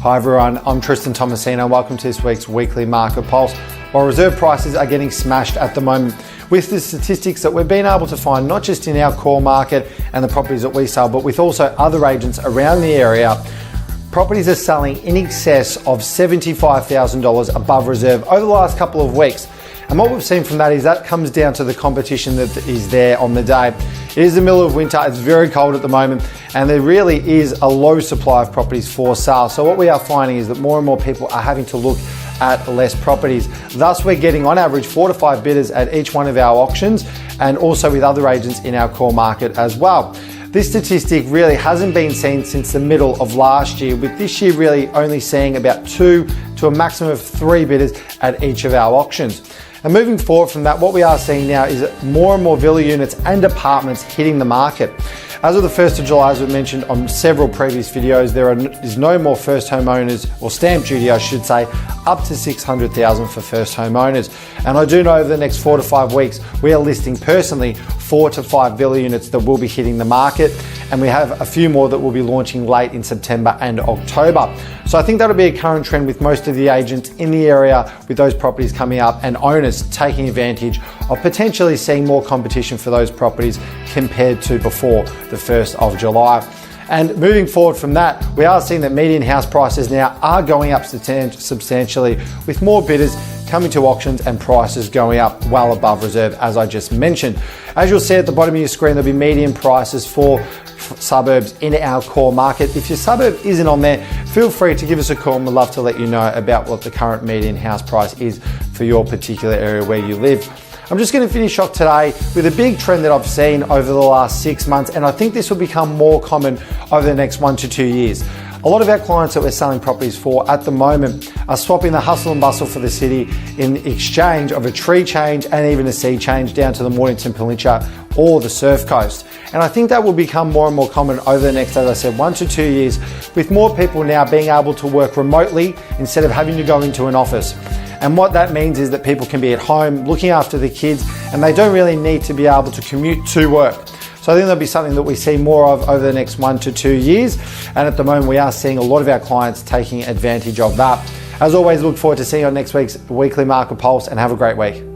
Hi everyone, I'm Tristan Tomasino. Welcome to this week's weekly market pulse. While reserve prices are getting smashed at the moment, with the statistics that we've been able to find, not just in our core market and the properties that we sell, but with also other agents around the area, properties are selling in excess of $75,000 above reserve over the last couple of weeks. And what we've seen from that is that comes down to the competition that is there on the day. It is the middle of winter, it's very cold at the moment, and there really is a low supply of properties for sale. So what we are finding is that more and more people are having to look at less properties. Thus, we're getting on average 4 to 5 bidders at each one of our auctions, and also with other agents in our core market as well. This statistic really hasn't been seen since the middle of last year, with this year really only seeing about 2 to a maximum of 3 bidders at each of our auctions. And moving forward from that, what we are seeing now is more and more villa units and apartments hitting the market. As of the 1st of July, as we mentioned on several previous videos, there is no more first home owners, or stamp duty I should say, up to $600,000 for first home owners. And I do know over the next 4 to 5 weeks, we are listing personally 4 to 5 villa units that will be hitting the market. And we have a few more that will be launching late in September and October. So I think that'll be a current trend with most of the agents in the area with those properties coming up and owners taking advantage of potentially seeing more competition for those properties compared to before the 1st of July. And moving forward from that, we are seeing that median house prices now are going up substantially, with more bidders coming to auctions and prices going up well above reserve, as I just mentioned. As you'll see at the bottom of your screen, there'll be median prices for suburbs in our core market. If your suburb isn't on there, feel free to give us a call and we'd love to let you know about what the current median house price is for your particular area where you live. I'm just going to finish off today with a big trend that I've seen over the last 6 months, and I think this will become more common over the next 1 to 2 years. A lot of our clients that we're selling properties for at the moment are swapping the hustle and bustle for the city in exchange of a tree change and even a sea change down to the Mornington Peninsula or the Surf Coast. And I think that will become more and more common over the next, as I said, 1 to 2 years, with more people now being able to work remotely instead of having to go into an office. And what that means is that people can be at home looking after the kids, and they don't really need to be able to commute to work. So I think that'll be something that we see more of over the next 1 to 2 years. And at the moment, we are seeing a lot of our clients taking advantage of that. As always, look forward to seeing you on next week's weekly market pulse, and have a great week.